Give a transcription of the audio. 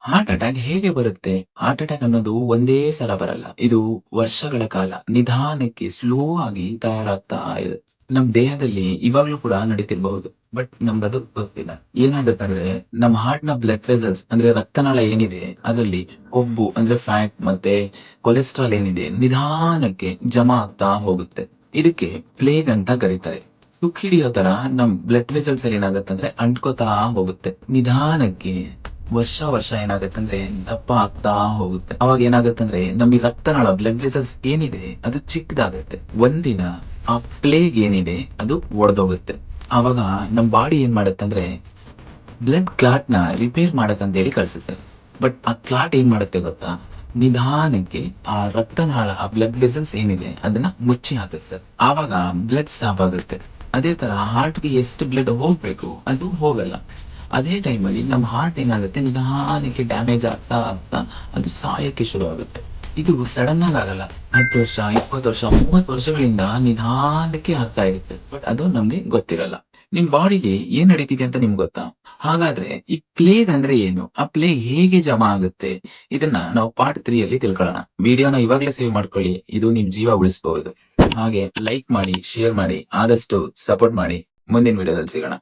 Heart attack ಹೇಗೆ ಬರುತ್ತೆ? Heart attack ಅನ್ನೋದು ಒಂದೇ ಸಲ ಬರಲ್ಲ. ಇದು ವರ್ಷಗಳ ಕಾಲ ನಿಧಾನಕ್ಕೆ ಸ್ಲೋ ಆಗಿ ತಯಾರಾಗ್ತಾ ಇದೆ. ನಮ್ ದೇಹದಲ್ಲಿ ಇವಾಗ್ಲೂ ಕೂಡ ನಡೀತಿರ್ಬಹುದು. ಬಟ್ ನಮ್ಗದು ಗೊತ್ತಿಲ್ಲ. ಏನಾಗುತ್ತಂದ್ರೆ ನಮ್ ಹಾರ್ಟ್‌ನ ಬ್ಲಡ್ ವೆಸಲ್ಸ್ ಅಂದ್ರೆ ರಕ್ತನಾಳ ಏನಿದೆ ಅದ್ರಲ್ಲಿ ಕೊಬ್ಬು ಅಂದ್ರೆ ಫ್ಯಾಟ್ ಮತ್ತೆ ಕೊಲೆಸ್ಟ್ರಾಲ್ ಏನಿದೆ ನಿಧಾನಕ್ಕೆ ಜಮಾ ಆಗ್ತಾ ಹೋಗುತ್ತೆ. ಇದಕ್ಕೆ ಪ್ಲೇಗ್ ಅಂತ ಕರೀತಾರೆ. ತುಕ್ಕು ಹಿಡಿಯೋ ತರ ನಮ್ ಬ್ಲಡ್ ವೆಸಲ್ಸ್ ಅಲ್ಲಿ ಏನಾಗತ್ತಂದ್ರೆ ಅಂಟ್ಕೋತಾ ಹೋಗುತ್ತೆ. ನಿಧಾನಕ್ಕೆ ವರ್ಷ ವರ್ಷ ಏನಾಗತ್ತಂದ್ರೆ ದಪ್ಪ ಆಗ್ತಾ ಹೋಗುತ್ತೆ. ಅವಾಗ ಏನಾಗತ್ತಂದ್ರೆ ನಮಗೆ ರಕ್ತನಾಳ ಬ್ಲಡ್ ವೆಸಲ್ಸ್ ಏನಿದೆ ಅದು ಚಿಕ್ಕದಾಗತ್ತೆ. ಒಂದಿನ ಆ ಪ್ಲೇಗ್ ಏನಿದೆ ಅದು ಒಡೆದೋಗುತ್ತೆ. ಅವಾಗ ನಮ್ ಬಾಡಿ ಏನ್ ಮಾಡತ್ತಂದ್ರೆ ಬ್ಲಡ್ ಕ್ಲಾಟ್ ನ ರಿಪೇರ್ ಮಾಡಕಂತೇಳಿ ಕಳ್ಸುತ್ತೆ. ಬಟ್ ಆ ಕ್ಲಾಟ್ ಏನ್ ಮಾಡುತ್ತೆ ಗೊತ್ತಾ? ನಿಧಾನಕ್ಕೆ ಆ ರಕ್ತನಾಳ ಆ ಬ್ಲಡ್ ವೆಸಲ್ಸ್ ಏನಿದೆ ಅದನ್ನ ಮುಚ್ಚಿ ಹಾಕುತ್ತೆ. ಆವಾಗ ಬ್ಲಡ್ ಸ್ಟಾಪ್ ಆಗುತ್ತೆ. ಅದೇ ತರ ಹಾರ್ಟ್‌ಗೆ ಎಷ್ಟು ಬ್ಲಡ್ ಹೋಗ್ಬೇಕು ಅದು ಹೋಗಲ್ಲ. ಅದೇ ಟೈಮಲ್ಲಿ ನಮ್ಮ ಹಾರ್ಟ್ ಏನಾಗುತ್ತೆ ನಿಧಾನಕ್ಕೆ ಡ್ಯಾಮೇಜ್ ಆಗ್ತಾ ಆಗ್ತಾ ಅದು ಸಾಯಕ್ಕೆ ಶುರು ಆಗುತ್ತೆ. ಇದು ಸಡನ್ ಆಗಿ ಆಗಲ್ಲ. 10 ವರ್ಷ, 20 ವರ್ಷ, 30 ವರ್ಷಗಳಿಂದ ನಿಧಾನಕ್ಕೆ ಆಗ್ತಾ ಇರುತ್ತೆ. ಬಟ್ ಅದು ನಮ್ಗೆ ಗೊತ್ತಿರಲ್ಲ. ನಿಮ್ ಬಾಡಿಗೆ ಏನ್ ನಡೀತಿದೆ ಅಂತ ನಿಮ್ಗೆ ಗೊತ್ತಾ? ಹಾಗಾದ್ರೆ ಈ ಪ್ಲೇಗ್ ಅಂದ್ರೆ ಏನು? ಆ ಪ್ಲೇಗ್ ಹೇಗೆ ಜಮಾ ಆಗುತ್ತೆ? ಇದನ್ನ ನಾವು ಪಾರ್ಟ್ 3 ಅಲ್ಲಿ ತಿಳ್ಕೊಳ್ಳೋಣ. ವಿಡಿಯೋನ ಇವಾಗ್ಲೇ ಸೇವ್ ಮಾಡ್ಕೊಳ್ಳಿ. ಇದು ನಿಮ್ ಜೀವ ಉಳಿಸಬಹುದು. ಹಾಗೆ ಲೈಕ್ ಮಾಡಿ, ಶೇರ್ ಮಾಡಿ, ಆದಷ್ಟು ಸಪೋರ್ಟ್ ಮಾಡಿ. ಮುಂದಿನ ವಿಡಿಯೋದಲ್ಲಿ ಸಿಗೋಣ.